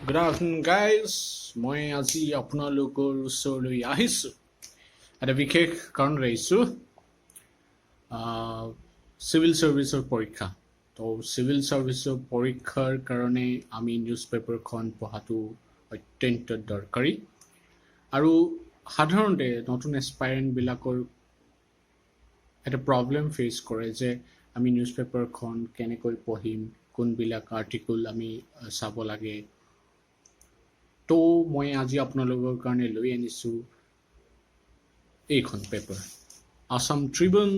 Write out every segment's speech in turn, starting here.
Good afternoon, guys. মই আজি আপোনালোকৰ ওচৰলৈ আহিছোঁ এটা বিশেষ কাৰণ আহিছোঁ চিভিল সাৰ্ভিসৰ পৰীক্ষা তো চিভিল সাৰ্ভিসৰ পৰীক্ষাৰ কাৰণে আমি নিউজ পেপাৰখন পঢ়াটো অত্যন্ত দৰকাৰী আৰু সাধাৰণতে নতুন এস্পাইৰেণ্টবিলাকৰ এটা প্ৰব্লেম ফেচ কৰে যে আমি নিউজ পেপাৰখন কেনেকৈ পঢ়িম কোনবিলাক আৰ্টিকল আমি চাব লাগে তো মই আজি আপোনালোকৰ কাৰণে লৈ আনিছোঁ এইখন paper Assam Tribune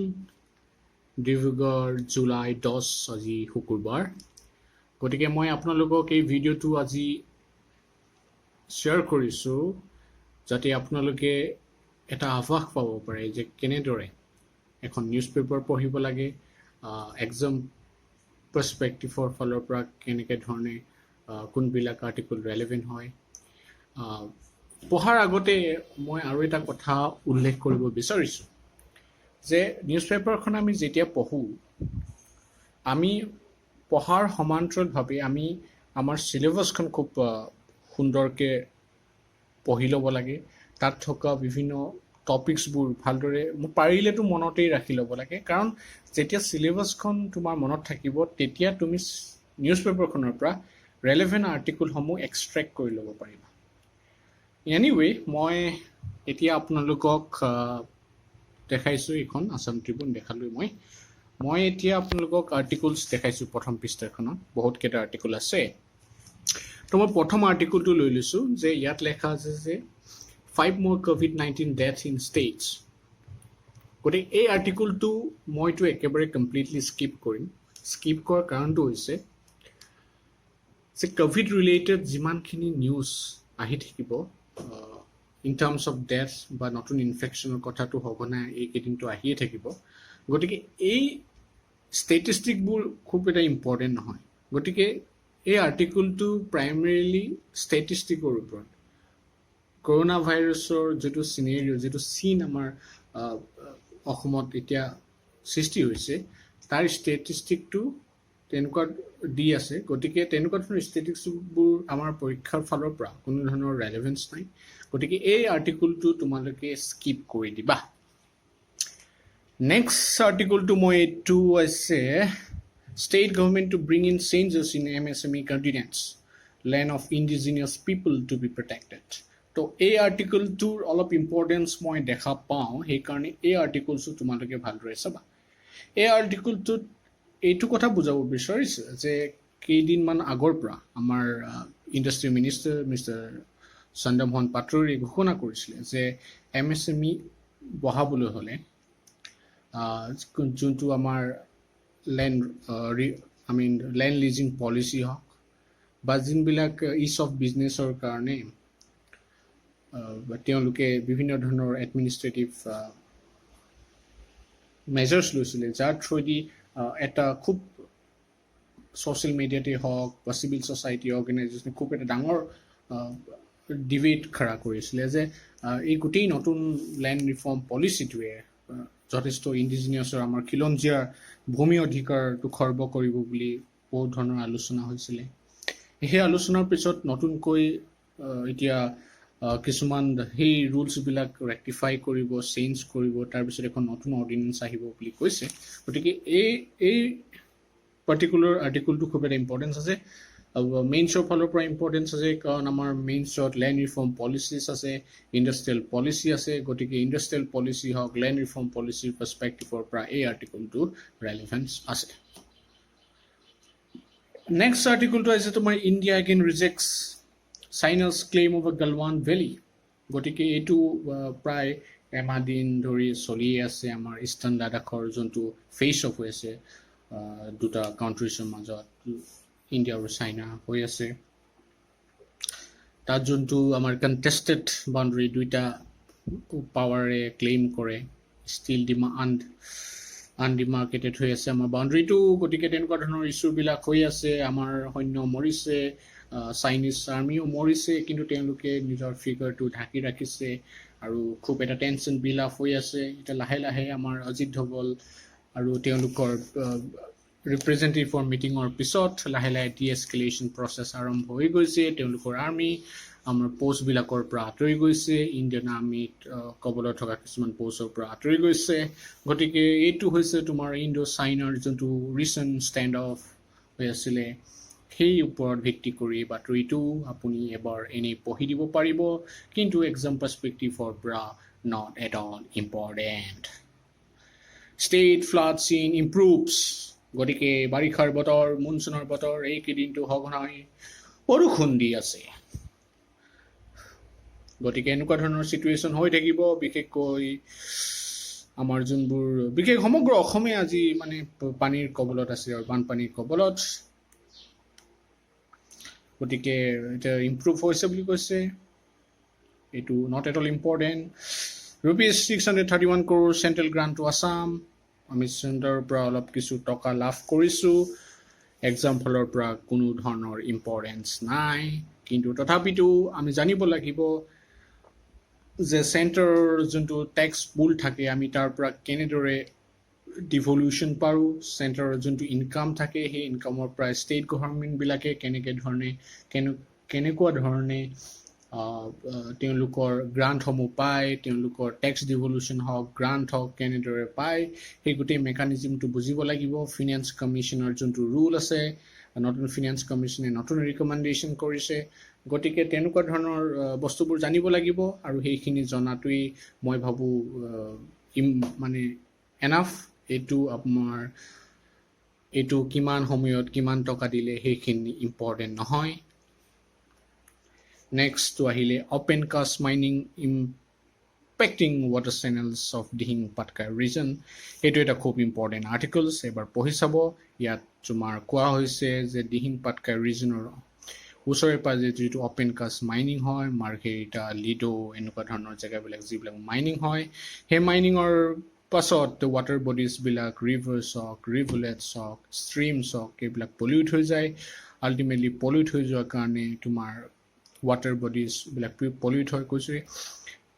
Dibrugarh July 10 আজি শুকুৰবাৰ গতিকে মই আপোনালোকক এই ভিডিঅ'টো আজি শ্বেয়াৰ কৰিছোঁ যাতে আপোনালোকে এটা আভাস পাব পাৰে যে কেনেদৰে এখন নিউজ পেপাৰ পঢ়িব লাগে এক্সাম পাৰ্সপেক্টিভৰ ফালৰ পৰা কেনেকৈ ধৰণে কোনবিলাক আৰ্টিকল ৰেলেভেণ্ট হয় পঢ়াৰ আগতে মই আৰু এটা কথা উল্লেখ কৰিব বিচাৰিছোঁ যে নিউজ পেপাৰখন আমি যেতিয়া পঢ়োঁ আমি পঢ়াৰ সমান্তৰালভাৱে আমি আমাৰ চিলেবাছখন খুব সুন্দৰকৈ পঢ়ি ল'ব লাগে তাত থকা বিভিন্ন টপিকছবোৰ ভালদৰে পাৰিলেতো মনতেই ৰাখি ল'ব লাগে কাৰণ যেতিয়া চিলেবাছখন তোমাৰ মনত থাকিব তেতিয়া তুমি নিউজ পেপাৰখনৰ পৰা ৰেলেভেণ্ট আৰ্টিকলসমূহ এক্সট্ৰেক্ট কৰি ল'ব পাৰিবা এনিৱে মই এতিয়া আপোনালোকক দেখাইছোঁ এইখন আসাম ট্ৰিবিউন দেখালোঁ মই এতিয়া আপোনালোকক আৰ্টিকলছ দেখাইছোঁ প্ৰথম পৃষ্ঠাখনত বহুতকেইটা আৰ্টিকল আছে তো মই প্ৰথম আৰ্টিকলটো লৈ লৈছোঁ যে ইয়াত লেখা আছে যে 5 more COVID-19 deaths in states গতিকে এই আৰ্টিকলটো মইতো একেবাৰে কমপ্লিটলি স্কিপ কৰিম স্কিপ কৰাৰ কাৰণটো হৈছে যে কোভিড ৰিলেটেড যিমানখিনি নিউজ আহি থাকিব ইন টাৰ্মছ অফ ডেথ বা নতুন ইনফেকশ্যনৰ কথাটো সঘনাই এইকেইদিনটো আহিয়ে থাকিব গতিকে এই ষ্টেটিষ্টিকবোৰ খুব এটা ইম্পৰ্টেণ্ট নহয় গতিকে এই আৰ্টিকলটো প্ৰাইমেৰিলি ষ্টেটিষ্টিকৰ ওপৰত কৰোনা ভাইৰাছৰ যিটো চিনেৰিঅ' যিটো চিন আমাৰ অসমত এতিয়া সৃষ্টি হৈছে তাৰ ষ্টেটিষ্টিকটো তেনেকুৱা দি আছে গতিকে তেনেকুৱা ধৰণৰ ষ্টেটিষ্টিকবোৰ আমাৰ পৰীক্ষাৰ ফালৰ পৰা কোনো ধৰণৰ ৰেলেভেন্স নাই গতিকে এই আৰ্টিকলটো তোমালোকে স্কিপ কৰি দিবা নেক্সট আৰ্টিকলটো মই এইটো আছে state government to bring in changes in MSME continents land of indigenous people to be protected তো এই আৰ্টিকলটোৰ অলপ ইম্পৰ্টেঞ্চ মই দেখা পাওঁ সেইকাৰণে এই আৰ্টিকলটো তোমালোকে ভালদৰে চাবা এই আৰ্টিকলটোত এইটো কথা বুজাব বিচাৰিছে যে কেইদিনমান আগৰ পৰা আমাৰ ইণ্ডাষ্ট্ৰি মিনিষ্টাৰ মিষ্টাৰ চন্দ্ৰমোহন পাটোৱাৰীয়ে ঘোষণা কৰিছিলে যে MSME বঢ়াবলৈ হ'লে যোনটো আমাৰ লেণ্ড লিজিং পলিচি হওক বা যোনবিলাক ইজ অফ বিজনেছৰ কাৰণে তেওঁলোকে বিভিন্ন ধৰণৰ এডমিনিষ্ট্ৰেটিভ মেজাৰ্ছ লৈছিলে যাৰ থ্ৰুদি এটা খুব ছ'চিয়েল মিডিয়াতে হওক বা চিভিল ছ'চাইটি অৰ্গেনাইজেশ্যনে খুব এটা ডাঙৰ ডিবেট খাৰা কৰিছিলে যে এই গোটেই নতুন লেণ্ড ৰিফৰ্ম পলিচিটোৱে যথেষ্ট ইণ্ডিজিনিয়াছৰ আমাৰ খিলঞ্জীয়াৰ ভূমি অধিকাৰটো খৰ্ব কৰিব বুলি বহুত ধৰণৰ আলোচনা হৈছিলে সেই আলোচনাৰ পিছত নতুনকৈ এতিয়া কিছুমান সেই ৰুলছবিলাক ৰেক্টিফাই কৰিব চেঞ্জ কৰিব তাৰপিছত এখন নতুন অৰ্ডিনেঞ্চ আহিব বুলি কৈছে গতিকে এই পাৰ্টিকুলাৰ আৰ্টিকলটো খুব এটা ইম্পৰ্টেঞ্চ আছে মেইনছৰ ফালৰ পৰা ইম্পৰ্টেঞ্চ আছে কাৰণ আমাৰ মেইনছত লেণ্ড ৰিফৰ্ম পলিচিছ আছে ইণ্ডাষ্ট্ৰিয়েল পলিচি আছে গতিকে ইণ্ডাষ্ট্ৰিয়েল পলিচি হওক লেণ্ড ৰিফৰ্ম পলিচিৰ পাৰ্সপেক্টিভৰ পৰা এই আৰ্টিকলটোৰ ৰেলেভেন্স আছে নেক্সট আৰ্টিকলটো আছে তোমাৰ India again rejects China's claim of Galwan valley গতিকে এইটো প্ৰায় এমাহ দিন ধৰি চলিয়ে আছে আমাৰ ইষ্টাৰ্ণ লাডাখৰ যোনটো ফেচ অফ হৈ আছে দুটা কাউণ্ট্ৰিজৰ মাজত ইণ্ডিয়া আৰু চাইনা হৈ আছে তাত যোনটো আমাৰ কণ্টেষ্টেড বাউণ্ডেৰী দুইটা পাৱাৰে ক্লেইম কৰে ষ্টিল আনডিমাৰ্কেটেড হৈ আছে আমাৰ বাউণ্ডেৰীটো গতিকে তেনেকুৱা ধৰণৰ ইছ্যুবিলাক হৈ আছে আমাৰ সৈন্য মৰিছে চাইনিজ আৰ্মিও মৰিছে কিন্তু তেওঁলোকে নিজৰ ফিগাৰটো ঢাকি ৰাখিছে আৰু খুব এটা টেনশ্যন বিল্ড আপ হৈ আছে এতিয়া লাহে লাহে আমাৰ অজিত ধৱল আৰু তেওঁলোকৰ ৰিপ্ৰেজেণ্টেটিভৰ মিটিঙৰ পিছত লাহে লাহে ডি-এস্কেলেশ্যন প্ৰচেছ আৰম্ভ হৈ গৈছে তেওঁলোকৰ আৰ্মি আমাৰ পোষ্টবিলাকৰ পৰা আঁতৰি গৈছে ইণ্ডিয়ান আৰ্মিত কবলত থকা কিছুমান পোষ্টৰ পৰা আঁতৰি গৈছে গতিকে এইটো হৈছে তোমাৰ ইণ্ডো চাইনাৰ যোনটো ৰিচেণ্ট ষ্টেণ্ড অফ হৈ আছিলে সেই ওপৰত ভিত্তি কৰি বাতৰিটো আপুনি এবাৰ এনেই পঢ়ি দিব পাৰিব কিন্তু এক্সাম পাৰ্চপেক্টিভৰ পৰা not at all important state flood চিন ইম্প্ৰুভছ গতিকে বাৰিষাৰ বতৰ মনচুনৰ বতৰ এইকেইদিনটো সঘনাই বৰষুণ দি আছে গতিকে এনেকুৱা ধৰণৰ চিটুৱেশ্যন হৈ থাকিব বিশেষকৈ আমাৰ যোনবোৰ বিশেষ সমগ্ৰ অসমে আজি মানে পানীৰ কবলত আছে আৰু বানপানীৰ কবলত গতিকে এটা ইম্প্ৰুভ হৈছে বুলি কৈছে এইটো not at all important ₹631 crore central grant to Assam আমি চেণ্টাৰৰ পৰা অলপ কিছু টকা লাভ কৰিছোঁ এক্সাম ফলৰ পৰা কোনো ধৰণৰ ইম্পৰ্টেঞ্চ নাই কিন্তু তথাপিতো আমি জানিব লাগিব যে চেণ্টাৰৰ যোনটো টেক্স পুল থাকে আমি তাৰ পৰা কেনেদৰে ডিভলিউশ্যন পাৰোঁ চেণ্টাৰৰ যোনটো ইনকাম থাকে সেই ইনকামৰ পৰা ষ্টেট গভৰ্ণমেণ্টবিলাকে কেনেকুৱা ধৰণে তেওঁলোকৰ গ্ৰাণ্টসমূহ পায় তেওঁলোকৰ টেক্স ডিভলিউশ্যন হওক গ্ৰাণ্ট হওক কেনেদৰে পায় সেই গোটেই মেকানিজমটো বুজিব লাগিব ফিনেন্স কমিশ্যনৰ যোনটো ৰুল আছে নতুন ফিনেন্স কমিশ্যনে নতুন ৰিকমেণ্ডেশ্যন কৰিছে গতিকে তেনেকুৱা ধৰণৰ বস্তুবোৰ জানিব লাগিব আৰু সেইখিনি জনাটোৱেই মই ভাবোঁ মানে এনাফ এইটো কিমান সময়ত কিমান টকা দিলে সেইখিনি ইম্পৰ্টেণ্ট নহয় নেক্সট to আহিলে open cast mining impacting water channels of Dihing Patkai region এইটো এটা খুব ইম্পৰ্টেণ্ট আৰ্টিকলছ এবাৰ পঢ়ি চাব ইয়াত তোমাৰ কোৱা হৈছে যে দিহিং পাটকাই ৰিজনৰ ওচৰে পাজৰে যিটো অপেন কাষ্ট মাইনিং হয় মাৰ্ঘেৰিটা লিডো এনেকুৱা ধৰণৰ জেগাবিলাক যিবিলাক মাইনিং হয় সেই মাইনিঙৰ পাছত ৱাটাৰ বডিজবিলাক ৰিভাৰ্ছ হওক ৰিভুলেটছ হওক ষ্ট্ৰীমছ হওক এইবিলাক পলিউট হৈ যায় আল্টিমেটলি পলিউট হৈ যোৱাৰ কাৰণে তোমাৰ ৱাটাৰ বডিজবিলাক পলিউট হৈ গৈছে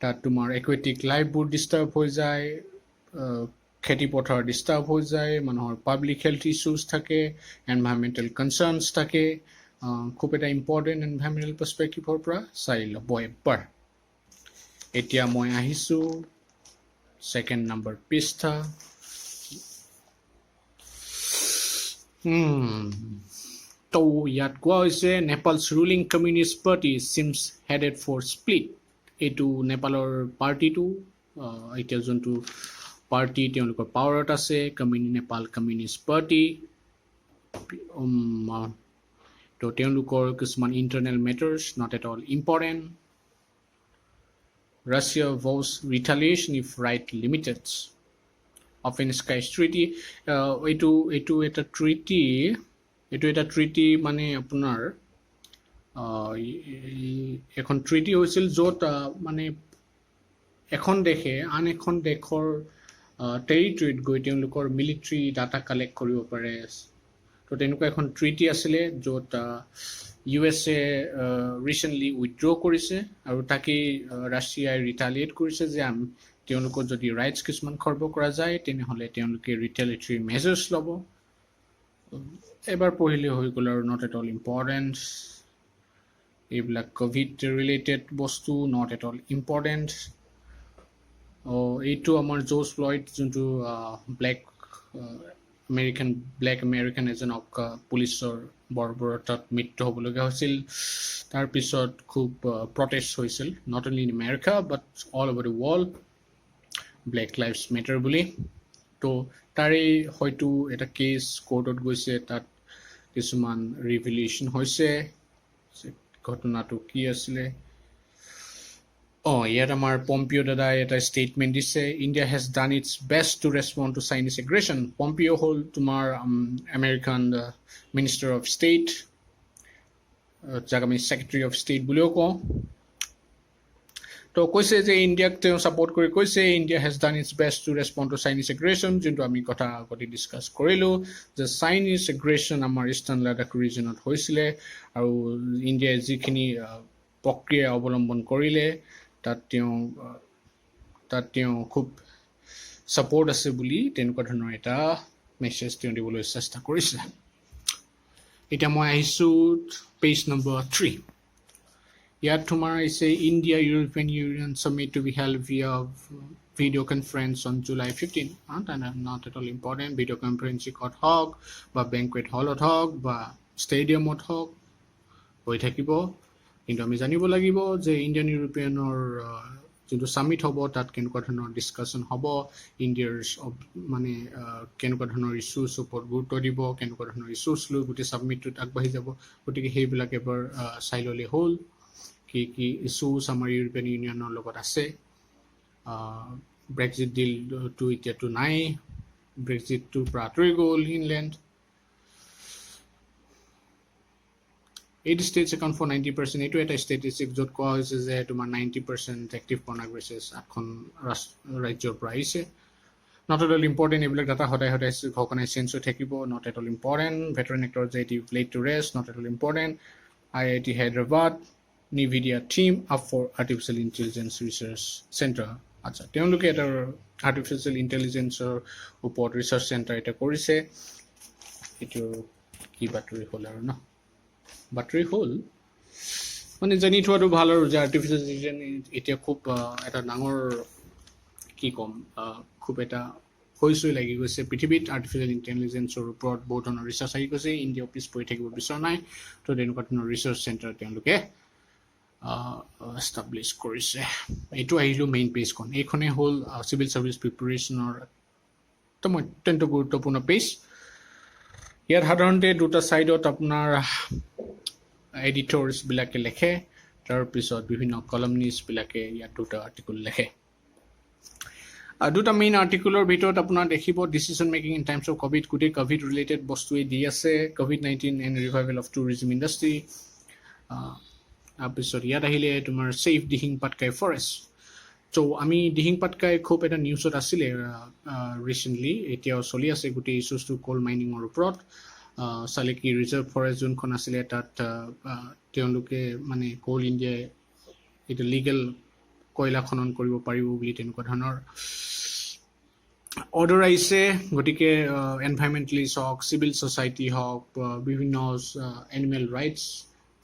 তাত তোমাৰ একুৱেটিক লাইফবোৰ ডিষ্টাৰ্ব হৈ যায় খেতিপথাৰ ডিষ্টাৰ্ব হৈ যায় মানুহৰ পাব্লিক হেল্থ ইছ্যুজ থাকে এনভাইৰমেণ্টেল কনচাৰ্ণছ থাকে খুব এটা ইম্পৰ্টেণ্ট এনভাইৰমেণ্টেল পাৰ্চপেক্টিভৰ পৰা চাই ল'ব এবাৰ এতিয়া মই আহিছোঁ ছেকেণ্ড নম্বৰ পৃষ্ঠা তো ইয়াত কোৱা হৈছে Nepal's ruling communist party seems headed for split এইটো নেপালৰ পাৰ্টিটো এতিয়া যোনটো পাৰ্টি তেওঁলোকৰ পাৱাৰত আছে নেপাল কমিউনিষ্ট পাৰ্টি তো তেওঁলোকৰ কিছুমান internal matters not at all important Russia vows retaliation if right limited open skies treaty এইটো এটা ট্ৰিটি মানে আপোনাৰ এখন ট্ৰিটি হৈছিল য'ত মানে এখন দেশে আন এখন দেশৰ টেৰিটৰীত গৈ তেওঁলোকৰ মিলিটাৰী ডাটা কালেক্ট কৰিব পাৰে তো তেনেকুৱা এখন ট্ৰিটি আছিলে য'ত USA ৰিচেণ্টলি উইথড্ৰ কৰিছে আৰু তাকেই ৰাছিয়াই ৰিটালিয়েট কৰিছে যে তেওঁলোকৰ যদি ৰাইটছ কিছুমান খৰ্ব কৰা যায় তেনেহ'লে তেওঁলোকে ৰিটেলিটৰী মেজাৰ্ছ ল'ব এবাৰ পঢ়িলে হৈ গ'ল আৰু নট এট অল ইম্পৰ্টেণ্ট এইবিলাক ক'ভিড ৰিলেটেড বস্তু নট এট অল ইম্পৰ্টেণ্ট এইটো আমাৰ জৰ্জ ফ্লয়ড যোনটো ব্লেক আমেৰিকান এজনক পুলিচৰ বৰ্বৰতাত মৃত্যু হ'বলগীয়া হৈছিল তাৰপিছত খুব প্ৰটেষ্ট হৈছিল not only in America but all over the world black lives matter বুলি তো তাৰে হয়তো এটা কেছ কোৰ্টত গৈছে তাত কিছুমান ৰিভিলেশ্যন হৈছে ঘটনাটো কি আছিলে ইয়াত আমাৰ পম্পিঅ' দাদাই এটা ষ্টেটমেণ্ট দিছে India has done its best to respond to Chinese aggression Pompeo' হ'ল তোমাৰ আমেৰিকান মিনিষ্টাৰ অফ ষ্টেট যাক আমি ছেক্ৰেটাৰী অফ ষ্টেট বুলিও কওঁ তো কৈছে যে ইণ্ডিয়াক তেওঁ ছাপৰ্ট কৰি কৈছে India has done its best to respond to Chinese aggression যোনটো আমি কথা আগতে ডিছকাছ কৰিলোঁ যে চাইনিজ এগ্ৰেশ্যন আমাৰ ইষ্টাৰ্ণ লাডাখ ৰিজনত হৈছিলে আৰু ইণ্ডিয়াই যিখিনি প্ৰক্ৰিয়া অৱলম্বন কৰিলে তাত তেওঁ খুব ছাপৰ্ট আছে বুলি তেনেকুৱা ধৰণৰ এটা মেছেজ তেওঁ দিবলৈ চেষ্টা কৰিছে এতিয়া মই আহিছোঁ পেজ নম্বৰ 3 ইয়াত তোমাৰ আহিছে India European Union summit to be held via video conference on July 15 not at all important video conference ক'ত হওক বা বেংকুৱেট হলত হওক বা ষ্টেডিয়ামত হওক হৈ থাকিব কিন্তু আমি জানিব লাগিব যে ইণ্ডিয়ান ইউৰোপিয়ানৰ যোনটো সামিট হ'ব তাত কেনেকুৱা ধৰণৰ ডিছকাশ্যন হ'ব ইণ্ডিয়াৰ মানে কেনেকুৱা ধৰণৰ ইছ্যুজ ওপৰত গুৰুত্ব দিব কেনেকুৱা ধৰণৰ ইছ্যুজ লৈ গোটেই সাবমিটটোত আগবাঢ়ি যাব গতিকে সেইবিলাক এবাৰ চাই ল'লে হ'ল কি কি ইছ্যুজ আমাৰ ইউৰোপিয়ান ইউনিয়নৰ লগত আছে ব্ৰেক্সিট ডিলটো এতিয়াতো নাই ব্ৰেক্সিটটোৰ পৰা আঁতৰি গ'ল ইংলেণ্ড 8 states account for 90% এইটো এটা ষ্টেটিষ্টিক য'ত কোৱা হৈছে যে তোমাৰ 90% এক্টিভ কৰ্নাগ্ৰেছেছ 8খন ৰাজ্যৰ পৰা আহিছে নট এট অল ইম্পৰ্টেণ্ট এইবিলাক ডাটা সদায় ঘৰখনে চেঞ্জ হৈ থাকিব not at all important veteran actor যে এটি laid to rest not at all important IIT Hyderabad NVIDIA team up for artificial intelligence research center আচ্ছা তেওঁলোকে এটা artificial intelligenceৰ ওপৰত ৰিচাৰ্চ চেণ্টাৰ এটা কৰিছে এইটো কি বাতৰি হ'ল আৰু ন বাতৰি হ'ল মানে জানি থোৱাটো ভাল আৰু যে আৰ্টিফিচিয়েল ইন্টেলিজেন্স এতিয়া খুব এটা ডাঙৰ কি ক'ম খুব এটা হৈছৈ লাগি গৈছে পৃথিৱীত আৰ্টিফিচিয়েল ইন্টেলিজেন্সৰ ওপৰত বহুত ধৰণৰ ৰিচাৰ্চ আহি গৈছে ইণ্ডিয়া পিছ পৰি থাকিব বিচৰা নাই তো তেনেকুৱা ধৰণৰ ৰিচাৰ্চ চেণ্টাৰ তেওঁলোকে এষ্টাব্লিছ কৰিছে এইটো আহিলোঁ মেইন পেজখন এইখনেই হ'ল চিভিল ছাৰ্ভিচ প্ৰিপেৰেশ্যনৰ অত্যন্ত গুৰুত্বপূৰ্ণ পেজ ইয়াত সাধাৰণতে দুটা ছাইডত আপোনাৰ এডিটৰ্ছবিলাকে লেখে তাৰপিছত বিভিন্ন কলমনিষ্টবিলাকে ইয়াত দুটা আৰ্টিকল লেখে দুটা মেইন আৰ্টিকলৰ ভিতৰত আপোনাৰ দেখিব decision making in times of Covid গোটেই ক'ভিড ৰিলেটেড বস্তুৱে দি আছে COVID-19 and revival of tourism industry তাৰপিছত ইয়াত আহিলে তোমাৰ ছেফ দিহিং পাটকাই ফৰেষ্ট চ' আমি দিহিং পাটকাই খুব এটা নিউজত আছিলে ৰিচেণ্টলি এতিয়াও চলি আছে গোটেই ইছ্যুজটো কোল মাইনিঙৰ ওপৰত চালেকি ৰিজাৰ্ভ ফৰেষ্ট যোনখন আছিলে তাত তেওঁলোকে মানে কোল ইণ্ডিয়াই এইটো লিগেল কয়লা খনন কৰিব পাৰিব বুলি তেনেকুৱা ধৰণৰ অৰ্ডাৰ আহিছে গতিকে এনভাইৰমেণ্টেলিষ্ট হওক চিভিল ছ'চাইটি হওক বিভিন্ন এনিমেল ৰাইটছ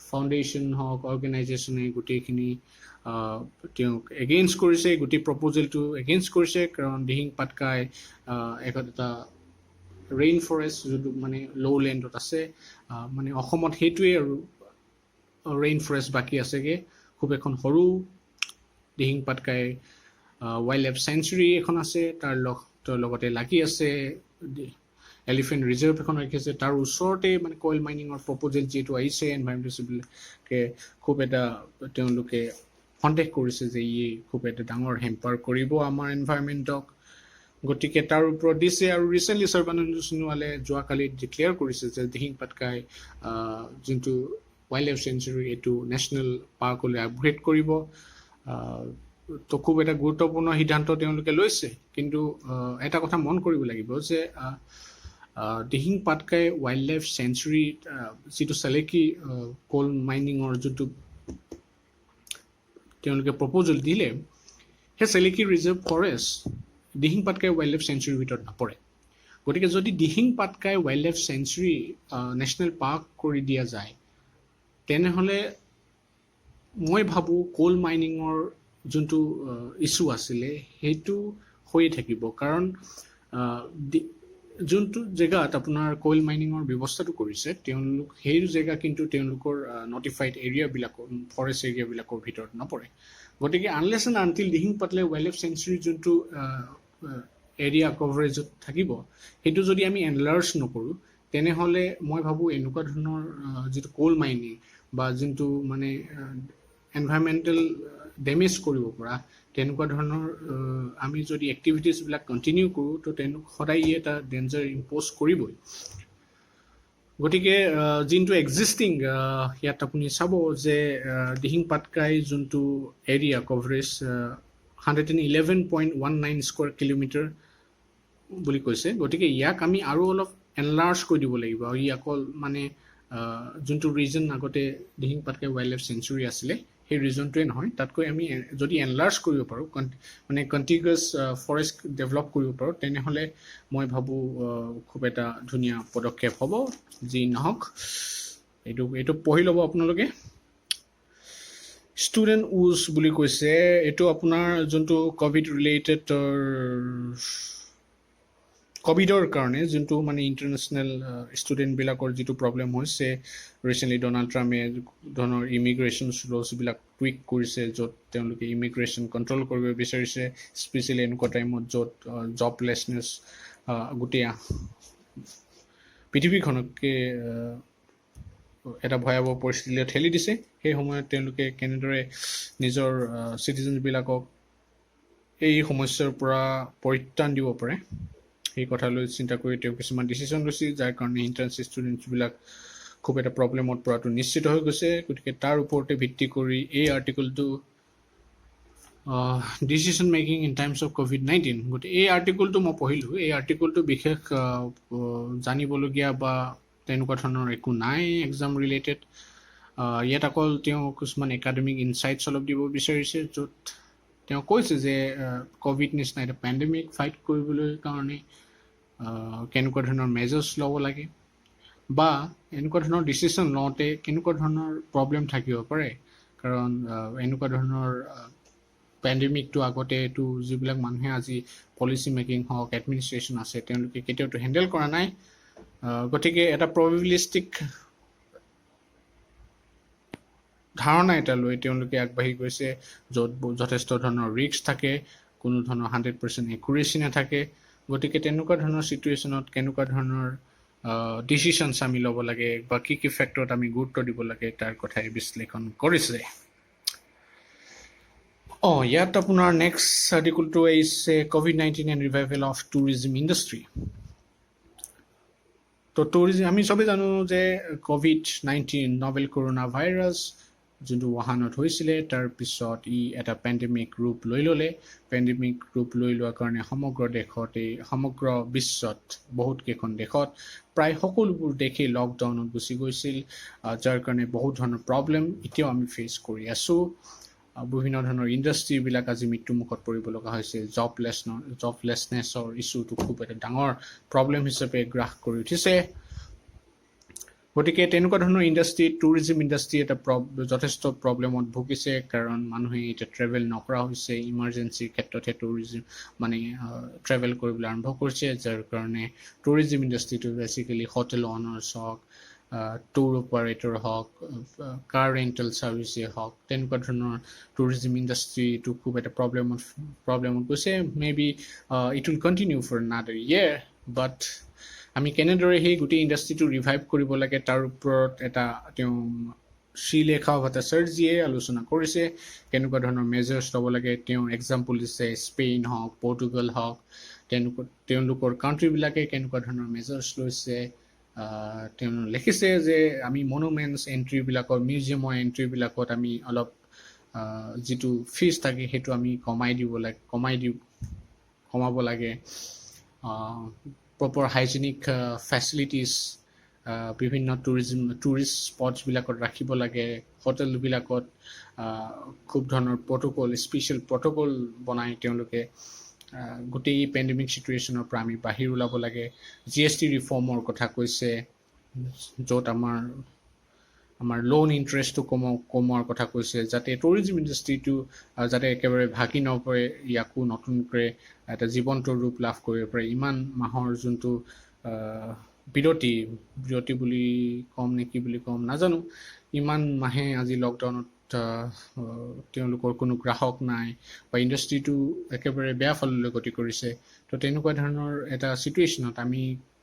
ফাউণ্ডেশ্যন হওক অৰ্গেনাইজেশ্যনে গোটেইখিনি তেওঁক এগেইনষ্ট কৰিছে গোটেই প্ৰপ'জেলটো এগেইনষ্ট কৰিছে কাৰণ দিহিং পাটকাই এটা ৰেইন ফৰেষ্ট যোনটো মানে ল' লেণ্ডত আছে মানে অসমত সেইটোৱে আৰু ৰেইন ফৰেষ্ট বাকী আছেগৈ খুব এখন সৰু Dihing Patkai wild life century এখন আছে তাৰ লগতে লাগি আছে এলিফেণ্ট ৰিজাৰ্ভ এখন ৰাখিছে তাৰ ওচৰতে মানে কইল মাইনিঙৰ প্ৰপ'জেল যিহেতু আহিছে এনভাইৰমেণ্টেলিষ্টবিলাকে খুব এটা তেওঁলোকে সন্দেহ কৰিছে যে ই খুব এটা ডাঙৰ হেম্পাৰ কৰিব আমাৰ এনভাইৰমেণ্টক গতিকে তাৰ ওপৰত দিছে আৰু ৰিচেণ্টলি সৰ্বানন্দ সোণোৱালে যোৱাকালি ডিক্লেয়াৰ কৰিছে যে দিহিং পাটকাই যোনটো ৱাইল্ড লাইফ চেঞ্চুৰী এইটো নেশ্যনেল পাৰ্কলৈ আপগ্ৰেড কৰিব তো খুব এটা গুৰুত্বপূৰ্ণ সিদ্ধান্ত তেওঁলোকে লৈছে কিন্তু এটা কথা মন কৰিব লাগিব যে Dihing Patkai wild life sanctuary যিটো চালেকি কোল মাইনিঙৰ যোনটো তেওঁলোকে প্ৰপ'জেল দিলে সেই Saleki reserve forest Dihing Patkai wild life চেঞ্চুৰীৰ ভিতৰত নপৰে গতিকে যদি Dihing Patkai wild life sanctuary national park কৰি দিয়া যায় তেনেহ'লে মই ভাবোঁ কোল মাইনিঙৰ যোনটো ইছ্যু আছিলে সেইটো হৈয়ে থাকিব কাৰণ যোনটো জেগাত আপোনাৰ কইল মাইনিঙৰ ব্যৱস্থাটো কৰিছে তেওঁলোক সেই জেগা কিন্তু তেওঁলোকৰ নটিফাইড এৰিয়াবিলাকৰ ফৰেষ্ট এৰিয়াবিলাকৰ ভিতৰত নপৰে গতিকে unless and until Dihing Patkai wild life century যোনটো এৰিয়া কভাৰেজত থাকিব সেইটো যদি আমি এনলাৰ্জ নকৰোঁ তেনেহ'লে মই ভাবোঁ এনেকুৱা ধৰণৰ যিটো কোল মাইনিং বা যোনটো মানে এনভাইৰমেণ্টেল ডেমেজ কৰিব পৰা তেনেকুৱা ধৰণৰ আমি যদি এক্টিভিটিছবিলাক কণ্টিনিউ কৰোঁ তো সদায় ই এটা ডেঞ্জাৰ ইম্প'জ কৰিবই গতিকে যোনটো এক্সিষ্টিং ইয়াত আপুনি চাব যে দিহিং পাটকাই যোনটো এৰিয়া কভাৰেজ 111.19 স্কোৱাৰ কিলোমিটাৰ বুলি কৈছে গতিকে ইয়াক আমি আৰু অলপ এনলাৰ্জ কৰি দিব লাগিব আৰু ই অকল মানে যোনটো ৰিজন আগতে Dihing Patkai wild life century আছিলে সেই ৰিজনটোৱে নহয়, তাতকৈ আমি যদি এনলাৰ্জ কৰিব পাৰোঁ, মানে কণ্টিগুৱাছ ফৰেষ্ট ডেভেলপ কৰিব পাৰোঁ, তেনেহ'লে মই ভাবোঁ খুব এটা ধুনীয়া পদক্ষেপ হ'ব। যি নহওক, এইটো পঢ়ি ল'ব আপোনালোকে। ষ্টুডেণ্ট উজ বুলি কৈছে, এইটো আপোনাৰ যোনটো কভিডৰ কাৰণে যোনটো মানে ইণ্টাৰনেশ্যনেল ষ্টুডেণ্টবিলাকৰ যিটো প্ৰব্লেম হৈছে, ৰিচেণ্টলি ডনাল্ড ট্ৰাম্পে ধৰণৰ ইমিগ্ৰেশ্যন ৰুলছবিলাক টুইক কৰিছে, য'ত তেওঁলোকে ইমিগ্ৰেশ্যন কণ্ট্ৰল কৰিব বিচাৰিছে, স্পেচিয়েলি এনেকুৱা টাইমত য'ত জবলেছনেছ গোটেই পৃথিৱীখনকে এটা ভয়াৱহ পৰিস্থিতিলৈ ঠেলি দিছে। সেই সময়ত তেওঁলোকে কেনেদৰে নিজৰ চিটিজেনবিলাকক এই সমস্যাৰ পৰা পৰিত্ৰাণ দিব পাৰে, সেই কথালৈ চিন্তা কৰি তেওঁ কিছুমান ডিচিশ্যন লৈছে, যাৰ কাৰণে ইণ্টাৰ্ণশ্বিপ ষ্টুডেণ্টছবিলাক খুব এটা প্ৰব্লেমত পৰাটো নিশ্চিত হৈ গৈছে। গতিকে তাৰ ওপৰতে ভিত্তি কৰি এই আৰ্টিকলটো decision making in times of COVID-19, গতিকে এই আৰ্টিকলটো মই পঢ়িলোঁ। এই আৰ্টিকলটো বিশেষ জানিবলগীয়া বা তেনেকুৱা ধৰণৰ একো নাই এক্সাম ৰিলেটেড। ইয়াত অকল তেওঁ কিছুমান একাডেমিক ইনচাইটছ অলপ দিব বিচাৰিছে, য'ত তেওঁ কৈছে যে ক'ভিড নিচিনা এটা পেণ্ডেমিক ফাইট কৰিবলৈ কাৰণে কেনেকুৱা ধৰণৰ মেজাৰ্ছ ল'ব লাগে, বা এনেকুৱা ধৰণৰ ডিচিশ্যন লওঁতে কেনেকুৱা ধৰণৰ প্ৰব্লেম থাকিব পাৰে। কাৰণ এনেকুৱা ধৰণৰ পেণ্ডেমিকটো আগতে এইটো যিবিলাক মানুহে আজি পলিচি মেকিং হওক, এডমিনিষ্ট্ৰেশ্যন আছে, তেওঁলোকে কেতিয়াওতো হেণ্ডেল কৰা নাই। গতিকে এটা প্ৰবেবিলিষ্টিক ধাৰণা এটা লৈ তেওঁলোকে আগবাঢ়ি গৈছে, য'ত যথেষ্ট ধৰণৰ ৰিস্ক থাকে, কোনো ধৰণৰ 100% একুৰেচি নাথাকে। গতিকে তেনেকুৱা ধৰণৰ চিটুৱেশ্যনত কেনেকুৱা ধৰণৰ ডিচিশ্যনছ আমি ল'ব লাগে বা কি ফেক্টৰত আমি গুৰুত্ব দিব লাগে, তাৰ কথাই বিশ্লেষণ কৰিছে। ইয়াত আপোনাৰ নেক্সট আৰ্টিকলটো আহিছে COVID-19 and revival of tourism industry. তো টুৰিজম আমি চবেই জানো যে COVID-19 নভেল কৰোণা ভাইৰাছ যোনটো ৱাহানত হৈছিলে, তাৰপিছত ই এটা পেণ্ডেমিক ৰূপ লৈ ল'লে। পেণ্ডেমিক ৰূপ লৈ লোৱাৰ কাৰণে সমগ্ৰ বিশ্বত বহুত কেইখন দেশত প্ৰায় সকলোবোৰ দেশেই লকডাউনত গুচি গৈছিল, যাৰ কাৰণে বহুত ধৰণৰ প্ৰব্লেম এতিয়াও আমি ফেচ কৰি আছোঁ। বিভিন্ন ধৰণৰ ইণ্ডাষ্ট্ৰীবিলাক আজি মৃত্যুমুখত পৰিব লগা হৈছে। জবলেছনেছৰ ইছ্যুটো খুব এটা ডাঙৰ প্ৰব্লেম হিচাপে গ্ৰাস কৰি উঠিছে। গতিকে তেনেকুৱা ধৰণৰ টুৰিজম ইণ্ডাষ্ট্ৰী এটা যথেষ্ট প্ৰব্লেমত ভুগিছে, কাৰণ মানুহে এতিয়া ট্ৰেভেল নকৰা হৈছে। ইমাৰ্জেঞ্চিৰ ক্ষেত্ৰতহে ট্ৰেভেল কৰিবলৈ আৰম্ভ কৰিছে, যাৰ কাৰণে টুৰিজম ইণ্ডাষ্ট্ৰীটো বেচিকেলি হোটেল অনাৰ্ছ হওক, টুৰ অপাৰেটৰ হওক, কাৰ ৰেণ্টেল ছাৰ্ভিচেই হওক, তেনেকুৱা ধৰণৰ টুৰিজম ইণ্ডাষ্ট্ৰীটো খুব এটা প্ৰব্লেমত গৈছে। May be it will continue for another year, but আমি কেনেদৰে সেই গোটেই ইণ্ডাষ্ট্ৰীটো ৰিভাইভ কৰিব লাগে তাৰ ওপৰত তেওঁ শ্ৰীলেখা ভট্টাচাৰ্যীয়ে আলোচনা কৰিছে। কেনেকুৱা ধৰণৰ মেজাৰ্ছ ল'ব লাগে তেওঁ এক্সাম্পল দিছে, স্পেইন হওক, পৰ্তুগাল হওক, তেওঁলোকৰ কাণ্ট্ৰিবিলাকে কেনেকুৱা ধৰণৰ মেজাৰ্ছ লৈছে। তেওঁ লিখিছে যে আমি মনুমেণ্টছ এণ্ট্ৰিবিলাকৰ, মিউজিয়ামৰ এণ্ট্ৰিবিলাকত আমি অলপ যিটো ফিজ থাকে সেইটো আমি কমাব লাগে। প্ৰপাৰ হাইজেনিক ফেচিলিটিছ বিভিন্ন টুৰিষ্ট স্পটছবিলাকত ৰাখিব লাগে। হোটেলবিলাকত খুব ধৰণৰ স্পেচিয়েল প্ৰট'কল বনাই তেওঁলোকে গোটেই পেণ্ডেমিক চিটুৱেশ্যনৰ পৰা আমি বাহিৰ ওলাব লাগে। GST ৰিফৰ্মৰ কথা কৈছে, য'ত আমাৰ লোন ইণ্টাৰেষ্টটো কমোৱাৰ কথা কৈছে, যাতে টুৰিজম ইণ্ডাষ্ট্ৰীটো যাতে একেবাৰে ভাগি নপৰে, ইয়াকো নতুনকৈ এটা জীৱন্ত ৰূপ লাভ কৰিব পাৰে। ইমান মাহৰ যোনটো বিৰতি বুলি ক'ম নে কি বুলি ক'ম নাজানো, ইমান মাহে আজি লকডাউনত তেওঁলোকৰ কোনো গ্ৰাহক নাই বা ইণ্ডাষ্ট্ৰীটো একেবাৰে বেয়া ফাললৈ গতি কৰিছে। তো তেনেকুৱা ধৰণৰ এটা চিটুৱেশ্যনত আমি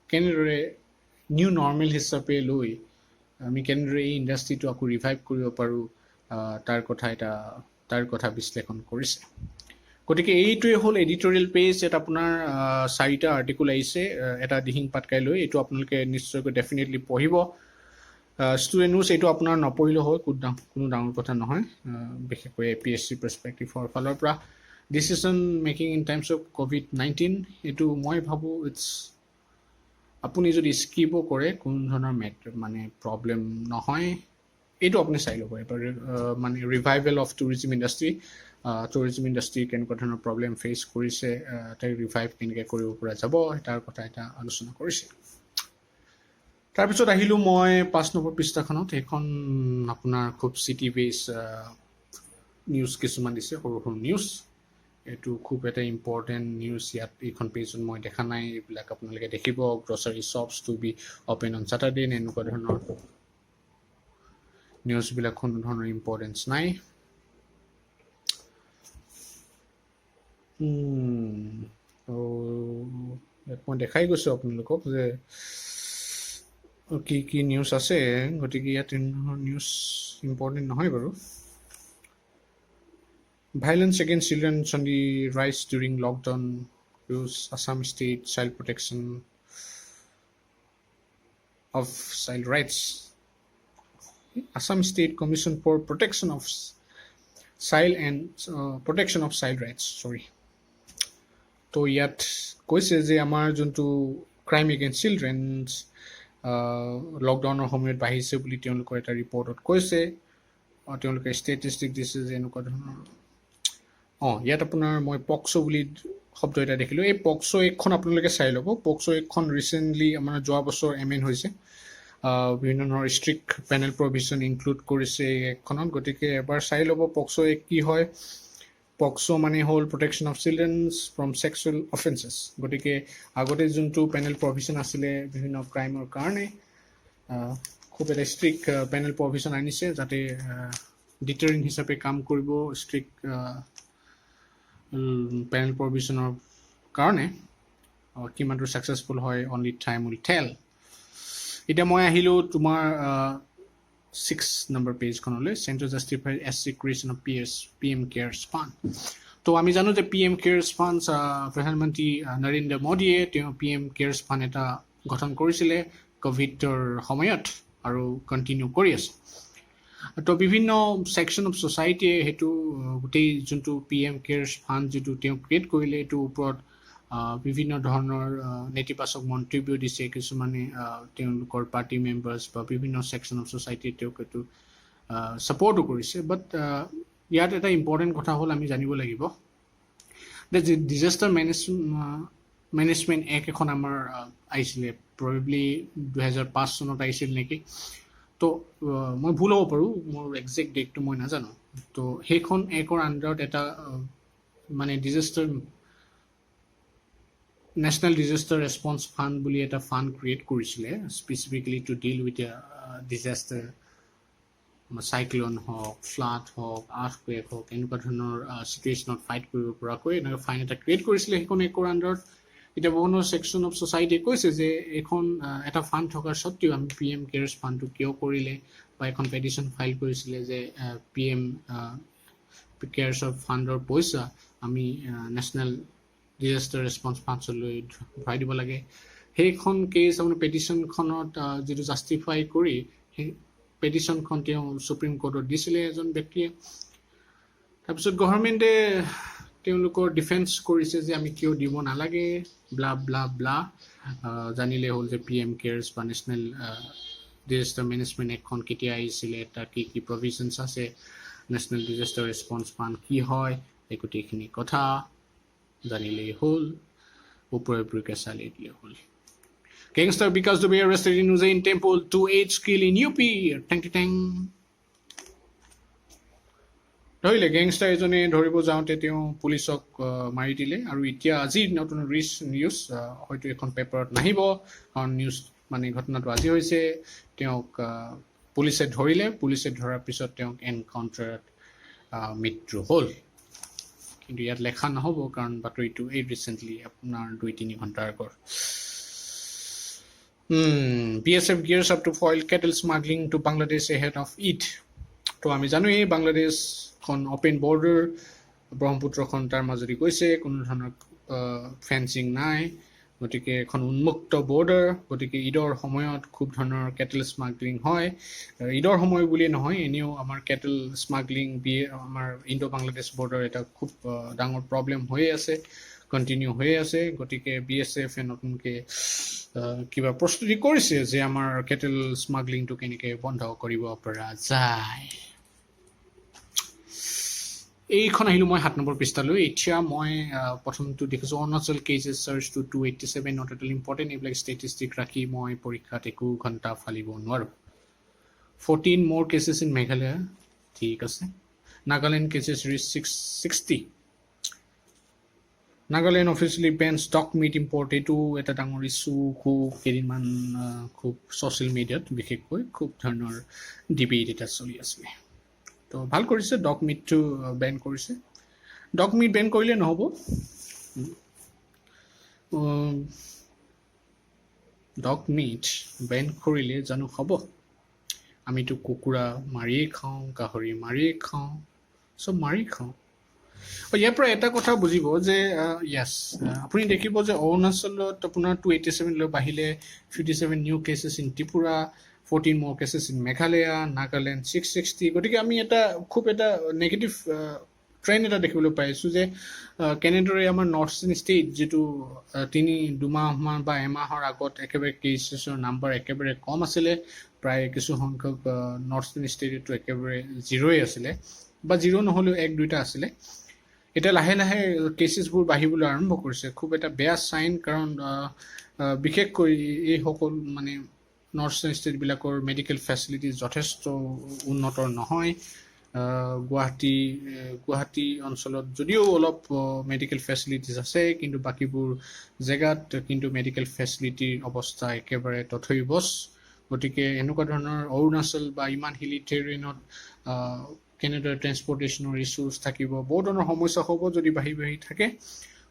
কেনেদৰে নিউ নৰ্মেল হিচাপে লৈ আমি কেনেদৰে এই ইণ্ডাষ্ট্ৰীটো আকৌ ৰিভাইভ কৰিব পাৰোঁ, তাৰ কথা বিশ্লেষণ কৰিছে। গতিকে এইটোৱে হ'ল এডিটৰিয়েল পেজ। ইয়াত আপোনাৰ 4টা আৰ্টিকল আহিছে এটা দিহিং পাটকাই লৈ। এইটো আপোনালোকে নিশ্চয়কৈ ডেফিনেটলি পঢ়িব। ষ্টুডেণ্ট নিউজ এইটো আপোনাৰ নপঢ়িলেও হয়, কোনো ডাঙৰ কথা নহয়, বিশেষকৈ APSC পাৰ্চপেক্টিভৰ ফালৰ পৰা। Decision making in times of COVID-19 এইটো মই ভাবোঁ আপুনি যদি স্কিপো কৰে কোনো ধৰণৰ প্ৰব্লেম নহয়। এইটো আপুনি চাই ল'ব এবাৰ মানে ৰিভাইভেল অফ টুৰিজিম ইণ্ডাষ্ট্ৰি কেনেকুৱা ধৰণৰ প্ৰব্লেম ফেচ কৰিছে, তাক ৰিভাইভ কেনেকৈ কৰিব পৰা যাব তাৰ কথা এটা আলোচনা কৰিছে। তাৰপিছত আহিলোঁ মই 5 নম্বৰ পৃষ্ঠাখনত। সেইখন আপোনাৰ খুব চিটি বেছ নিউজ কিছুমান দিছে, সৰু সৰু নিউজ। এইটো খুব এটা ইম্পৰ্টেণ্ট নিউজ। ইয়াত এইখন পেজত মই দেখা নাই, এইবিলাক আপোনালোকে দেখিব। Grocery shops to be open on Saturday, এনেকুৱা ধৰণৰ নিউজবিলাক কোনো ধৰণৰ ইম্পৰ্টেঞ্চ নাই। ইয়াত মই দেখাই গৈছোঁ আপোনালোকক যে কি কি নিউজ আছে, গতিকে ইয়াত তেনেধৰণৰ নিউজ ইম্পৰ্টেণ্ট নহয় বাৰু। Violence against children on the rise during lockdown, use Assam State Child Protection of Child Rights. Assam State Commission for Protection of Child and Protection of Child Rights, sorry. তো ইয়াত কৈছে যে আমাৰ যোনটো crime against children's লকডাউনৰ সময়ত বাঢ়িছে বুলি তেওঁলোকৰ এটা ৰিপৰ্টত কৈছে। তেওঁলোকে ষ্টেটিষ্টিক দিছে যে এনেকুৱা ধৰণৰ। ইয়াত আপোনাৰ মই পক্সো বুলি শব্দ এটা দেখিলোঁ। এই পক্সো এক্টখন আপোনালোকে চাই ল'ব। পক্সো এক্টখন ৰিচেণ্টলি আমাৰ যোৱা বছৰ এমেণ্ড হৈছে। বিভিন্ন ধৰণৰ ষ্ট্ৰিক্ট পেনেল প্ৰভিজন ইনক্লুড কৰিছে এই এক্টখনত। গতিকে এবাৰ চাই ল'ব পক্সো এক্ট কি হয়। পক্সো মানে হ'ল protection of children's from sexual offences. গতিকে আগতে যোনটো পেনেল প্ৰভিজন আছিলে বিভিন্ন ক্ৰাইমৰ কাৰণে, খুব এটা ষ্ট্ৰিক্ট পেনেল প্ৰভিজন আনিছে যাতে ডিটাৰিং হিচাপে কাম কৰিব। ষ্ট্ৰিক্ট পেনেল প্ৰভিজনৰ কাৰণে কিমানটো ছাকচেছফুল হয় অনলি টাইম উইল টেল। এতিয়া মই আহিলোঁ তোমাৰ 6 নম্বৰ পেজখনলৈ, central justified SC creation of PM cares fund. তো আমি জানো যে PM কেয়াৰ্ছ ফাণ্ড প্ৰধানমন্ত্ৰী নৰেন্দ্ৰ মোদীয়ে তেওঁ PM কেয়াৰ্ছ ফাণ্ড এটা গঠন কৰিছিলে ক'ভিডৰ সময়ত আৰু কণ্টিনিউ কৰি আছে। তো বিভিন্ন ছেকশ্যন অফ ছ'চাইটিয়ে সেইটো গোটেই যোনটো PM কেয়াৰ্ছ ফাণ্ড যিটো তেওঁ ক্ৰিয়েট কৰিলে, এইটোৰ ওপৰত বিভিন্ন ধৰণৰ নেতিবাচক মন্তব্য দিছে। কিছুমানে তেওঁলোকৰ পাৰ্টি মেম্বাৰ্ছ বা বিভিন্ন ছেকশ্যন অফ ছ'চাইটিয়ে তেওঁক এইটো ছাপৰ্টো কৰিছে। বাট ইয়াত এটা ইম্পৰ্টেণ্ট কথা হ'ল আমি জানিব লাগিব যে ডিজাষ্টাৰ মেনেজমেণ্ট এক্ট এখন আমাৰ আহিছিলে, প্ৰবেবলি 2005 চনত আহিছিল নেকি। তো মই ভুল হ'ব পাৰোঁ, মোৰ একজেক্ট ডেটটো মই নাজানো। তো সেইখন এক্টৰ আণ্ডাৰত এটা মানে নেশ্যনেল ডিজাষ্টাৰ ৰেছপন্স ফাণ্ড বুলি এটা ফাণ্ড ক্ৰিয়েট কৰিছিলে, specifically to deal with disaster, cyclone হওক, ফ্লাড হওক, আৰ্থকুৱেক হওক, এনেকুৱা ধৰণৰ চিটুৱেশ্যনত ফাইট কৰিব পৰাকৈ এনেকৈ ফাইন এটা ক্ৰিয়েট কৰিছিলে সেইখন এক্টৰ আণ্ডাৰত। এতিয়া বিভিন্ন ছেকশ্যন অফ ছ'চাইটিয়ে কৈছে যে এইখন এটা ফাণ্ড থকাৰ স্বত্বেও আমি PM কেয়াৰ্ছ ফাণ্ডটো কিয় কৰিলে, বা এখন পেটিশ্যন ফাইল কৰিছিলে যে PM কেয়াৰ্ছৰ ফাণ্ডৰ পইচা আমি নেশ্যনেল ডিজাষ্টাৰ ৰেছপন্স ফাণ্ডছলৈ ভৰাই দিব লাগে। সেইখন কেছ আপোনাৰ পেটিশ্যনখনত যিটো জাষ্টিফাই কৰি সেই পেটিশ্যনখন তেওঁ ছুপ্ৰিম কোৰ্টত দিছিলে এজন ব্যক্তিয়ে। তাৰপিছত গভৰ্ণমেণ্টে তেওঁলোকৰ ডিফেন্স কৰিছে যে আমি কিয় দিব নালাগে, ব্লা ব্লা ব্লা। জানিলে হ'ল যে PM কেয়াৰ্ছ বা নেশ্যনেল ডিজাষ্টাৰ মেনেজমেণ্ট এক্টখন কেতিয়া আহিছিলে, তাৰ কি কি প্ৰভিজনছ আছে, নেশ্যনেল ডিজাষ্টাৰ ৰেছপন্স ফাণ্ড কি হয়, এই গোটেইখিনি কথা জানিলেই হ'ল, ওপৰে ওপৰকে চালি দিলে হ'ল। Gangster because to be arrested in Usain Temple to 8 skill in UP. Tang. ধৰিলে গেংষ্টাৰ এজনে ধৰিব যাওঁতে তেওঁ পুলিচক মাৰি দিলে। আৰু এতিয়া আজি নতুন নিউজ, হয়তো এখন পেপাৰত নাহিব কাৰণ নিউজ মানে ঘটনাটো আজি হৈছে। তেওঁক পুলিচে ধৰিলে, পুলিচে ধৰাৰ পিছত তেওঁক এনকাউণ্টাৰত মৃত্যু হ'ল। কিন্তু ইয়াত লেখা নহ'ব কাৰণ বাতৰিটো এই ৰিচেণ্টলি আপোনাৰ 2-3 ঘণ্টাৰ আগৰ। BSF gears up to foil cattle smuggling to Bangladesh ahead of Eid. তো আমি জানো এই বাংলাদেশখন অপেন বৰ্ডাৰ, ব্ৰহ্মপুত্ৰখন তাৰ মাজতে গৈছে, কোনো ধৰণৰ ফেন্সিং নাই, গতিকে এখন উন্মুক্ত বৰ্ডাৰ। গতিকে ঈদৰ সময়ত খুব ধৰণৰ কেটেল স্মাগলিং হয়। ঈদৰ সময় বুলিয়ে নহয়, এনেও আমাৰ কেটেল স্মাগলিং আমাৰ ইণ্ডো বাংলাদেশ বৰ্ডাৰ এটা খুব ডাঙৰ প্ৰব্লেম হৈয়ে আছে। কণ্টিনিউ হৈ আছে গতিকে BSF নতুনকৈ কিবা প্ৰস্তুতি কৰিছে যে আমাৰ কেটেল স্মাগলিংটো কেনেকৈ বন্ধ কৰিব পৰা যায় এইখন আহিলোঁ মই 7 নম্বৰ পৃষ্ঠালৈ এতিয়া মই প্ৰথমটো দেখিছোঁ Arunachal cases charge to 287 not at all important এইবিলাক ষ্টেটিষ্টিক ৰাখি মই পৰীক্ষাত একো ঘণ্টা ফালিব নোৱাৰোঁ 14 more cases in Meghalaya ঠিক আছে Nagaland cases reached 660 Nagaland officially bans stock meat import এইটো এটা ডাঙৰ ইছ্যু খুব কেইদিনমান খুব ছ'চিয়েল মিডিয়াত বিশেষকৈ খুব ধৰণৰ ডিবেট এটা চলি আছিলে তো ভাল কৰিছে ডগ মিটটো বেন কৰিছে ডগ মিট বেন কৰিলে নহ'ব ডগ মিট বেন কৰিলে জানো হ'ব আমিতো কুকুৰা মাৰিয়ে খাওঁ গাহৰি মাৰিয়ে খাওঁ চব মাৰি খাওঁ ইয়াৰ পৰা এটা কথা বুজিব যে য়েছ আপুনি দেখিব যে অৰুণাচলত আপোনাৰ 287 লৈ বাঢ়িলে 57 new cases in Tripura 14 more cases in Meghalaya, Nagaland 660 গতিকে আমি এটা খুব এটা নেগেটিভ ট্ৰেণ্ড এটা দেখিবলৈ পাইছোঁ যে কেনেদৰে আমাৰ নৰ্থ ইষ্টাৰ্ণ ষ্টেট যিটো 2 মাহমান বা এমাহৰ আগত একেবাৰে কেছেছৰ নাম্বাৰ একেবাৰে কম আছিলে প্ৰায় কিছু সংখ্যক নৰ্থ ইষ্টাৰ্ণ ষ্টেটতো একেবাৰে জিৰ'ই আছিলে বা জিৰ' নহ'লেও 1-2টা আছিলে এতিয়া লাহে লাহে কেছেছবোৰ বাঢ়িবলৈ আৰম্ভ কৰিছে খুব এটা বেয়া চাইন কাৰণ বিশেষকৈ এই সকলো মানে নৰ্থ ইষ্টাৰ্ণ ষ্টেটবিলাকৰ মেডিকেল ফেচিলিটিজ যথেষ্ট উন্নত নহয় গুৱাহাটী অঞ্চলত যদিও অলপ মেডিকেল ফেচিলিটিজ আছে কিন্তু বাকীবোৰ জেগাত কিন্তু মেডিকেল ফেচিলিটিৰ অৱস্থা একেবাৰে তথৈবচ গতিকে এনেকুৱা ধৰণৰ অৰুণাচল বা ইমান হিলি টেৰেইনত কেনেদৰে ট্ৰেন্সপৰ্টেশ্যনৰ ইছ্যুজ থাকিব বহুত ধৰণৰ সমস্যা হ'ব যদি বাঢ়ি থাকে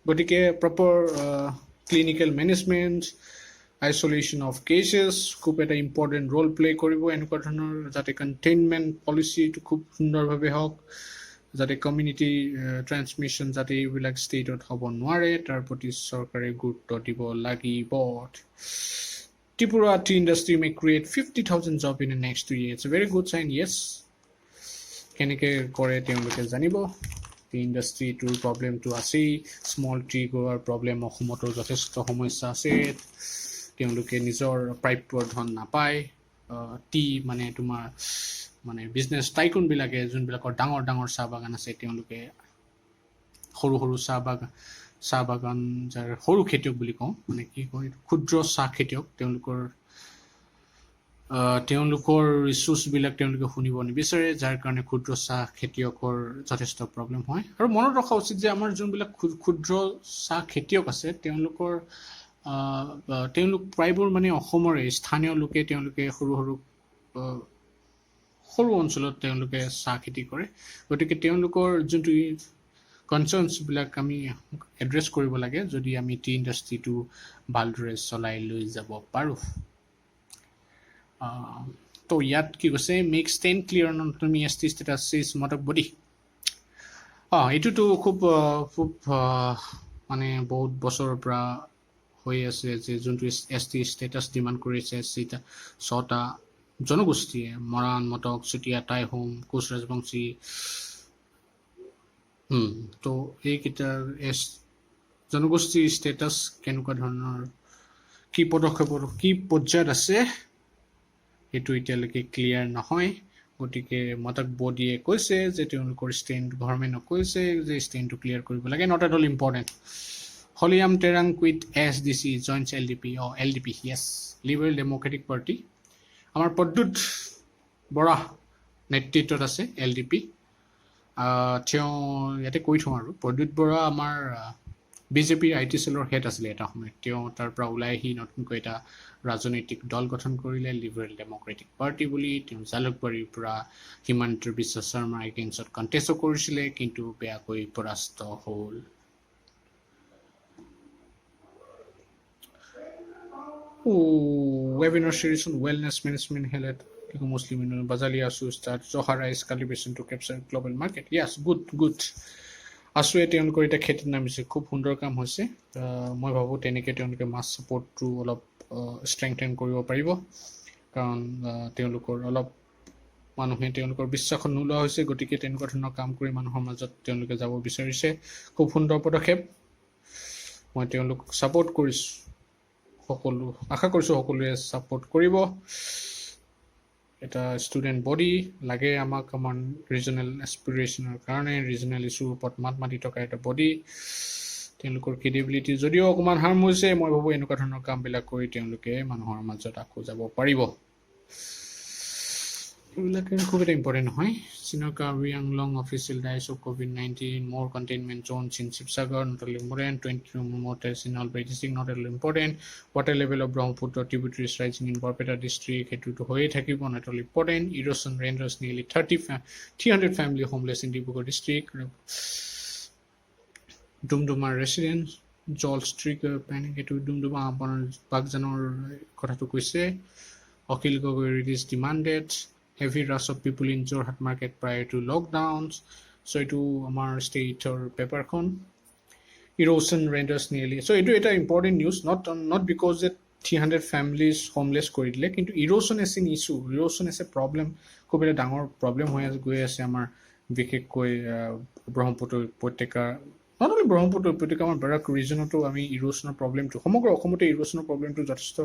গতিকে proper clinical management isolation of cases খুব এটা ইম্পৰ্টেণ্ট ৰোল প্লে কৰিব এনেকুৱা ধৰণৰ যাতে কণ্টেইনমেণ্ট পলিচিটো খুব সুন্দৰভাৱে হওক যাতে কমিউনিটি ট্ৰান্সমিশ্যন যাতে এইবিলাক ষ্টেটত হ'ব নোৱাৰে তাৰ প্ৰতি চৰকাৰে গুৰুত্ব দিব লাগিব Tripura tea industry may create 50,000 job in the next 2 years it's a very good sign yes কেনেকৈ কৰে তেওঁলোকে জানিব টি ইণ্ডাষ্ট্ৰিটোৰ প্ৰব্লেমটো আছেই স্মল ট্ৰি গ্ৰ'ৱাৰ প্ৰব্লেম অসমতো যথেষ্ট সমস্যা আছে তেওঁলোকে নিজৰ প্ৰাপ্য ধন নাপায় টি মানে তোমাৰ মানে বিজনেছ টাইকুনবিলাকে যোনবিলাকৰ ডাঙৰ ডাঙৰ চাহ বাগান আছে তেওঁলোকে সৰু চাহ বাগান যাৰ সৰু খেতিয়ক বুলি কওঁ মানে কি কয় ক্ষুদ্ৰ চাহ খেতিয়ক তেওঁলোকৰ ইছ্যুছবিলাক তেওঁলোকে শুনিব নিবিচাৰে যাৰ কাৰণে ক্ষুদ্ৰ চাহ খেতিয়কৰ যথেষ্ট প্ৰব্লেম হয় আৰু মনত ৰখা উচিত যে আমাৰ যোনবিলাক ক্ষুদ্ৰ চাহ খেতিয়ক আছে তেওঁলোক প্ৰায়বোৰ মানে অসমৰে স্থানীয় লোকে তেওঁলোকে সৰু অঞ্চলত তেওঁলোকে চাহ খেতি কৰে গতিকে তেওঁলোকৰ যোনটো কনচাৰ্ণছবিলাক আমি এড্ৰেছ কৰিব লাগে যদি আমি টি ইণ্ডাষ্ট্ৰিটো ভালদৰে চলাই লৈ যাব পাৰোঁ তো ইয়াত কি কৈছে make stand clear on autonomy S T status is Matak body এইটোতো খুব মানে বহুত বছৰৰ পৰা হৈ আছে যে যোনটো এছ টি ষ্টেটাছ ডিমাণ্ড কৰিছে 6টা জনগোষ্ঠীয়ে মৰাণ মটক চুতীয়া টাইহোম কোচ ৰাজবংশী তো এইকেইটাৰ জনগোষ্ঠীৰ ষ্টেটাছ কেনেকুৱা ধৰণৰ কি পদক্ষেপৰ কি পৰ্যায়ত আছে সেইটো এতিয়ালৈকে ক্লিয়াৰ নহয় গতিকে মটক বডিয়ে কৈছে যে তেওঁলোকৰ ষ্টেণ্ড গভৰ্ণমেণ্টক কৈছে যে ষ্টেণ্ডটো ক্লিয়াৰ কৰিব লাগে not at all important Holiyam Terang with SDC joints LDP LDP yes liberal democratic party আমাৰ প্ৰদ্যুৎ বৰা নেতৃত্বত আছে LDP তেওঁ ইয়াতে কৈ থওঁ আৰু প্ৰদ্যুৎ বৰা আমাৰ বিজেপিৰ IT চেলৰ হেড আছিলে এটা সময়ত তেওঁ তাৰ পৰা ওলাই আহি নতুনকৈ এটা ৰাজনৈতিক দল গঠন কৰিলে লিবাৰেল ডেম'ক্ৰেটিক পাৰ্টি বুলি তেওঁ জালুকবাৰীৰ পৰা হিমন্ত বিশ্ব শৰ্মাৰ এগেইনষ্টত কণ্টেষ্টো কৰিছিলে কিন্তু বেয়াকৈ পৰাস্ত হ'ল webinar series on wellness management health Muslim Bazali Asu start Zohara is calibration to capture global market yes good Asu তেওঁলোকৰ এটা খেতিত নামিছে খুব সুন্দৰ কাম হৈছে মই ভাবোঁ তেনেকৈ তেওঁলোকে মাছ ছাপৰ্টটো অলপ ষ্ট্ৰেংথেন কৰিব পাৰিব কাৰণ তেওঁলোকৰ অলপ মানুহে তেওঁলোকৰ বিশ্বাসত নোলোৱা হৈছে গতিকে তেনেকুৱা ধৰণৰ কাম কৰি মানুহৰ মাজত তেওঁলোকে যাব বিচাৰিছে খুব সুন্দৰ পদক্ষেপ মই তেওঁলোকক ছাপোৰ্ট কৰিছোঁ সকলো আশা কৰিছোঁ সকলোৱে ছাপোৰ্ট কৰিব এটা ষ্টুডেণ্ট বডি লাগে আমাক আমাৰ ৰিজনেল এছপিৰেশ্যনৰ কাৰণে ৰিজনেল ইছ্যুৰ ওপৰত মাত মাতি থকা এটা বডি তেওঁলোকৰ ক্ৰেডিবিলিটি যদিও অকণমান হাৰ্ম হৈছে মই ভাবোঁ এনেকুৱা ধৰণৰ কামবিলাক কৰি তেওঁলোকে মানুহৰ মাজত আকৌ যাব পাৰিব এইবিলাকে খুব এটা ইম্পৰ্টেণ্ট নহয় চীনৰ Karbi Anglong official dies of COVID-19 more containment zones in Shivsagar not only important 22 more tests in Albury district not only important water level of Brahmaputra tributaries rising in Barpeta district hetu hoye thakibo not only important erosion renders nearly 300 family homeless in Dibrugarh district Dumduma residents Joel's trigger panic hetu Dumduma apanar bagjanor kotha tu koise Akil Gogoi release demanded heavy rush of people in Jorhat market prior to lockdowns. So to our state or paper con erosion renders nearly. So it is important news, not because that 300 families homeless koridle, into erosion is an issue. Erosion is a problem. Could be a down problem where go as our Vikikoi Brahmaputra Poteka. Not only Brahmaputra Poteka, Barak region to I mean erosional problem to Homogra erosional problem to just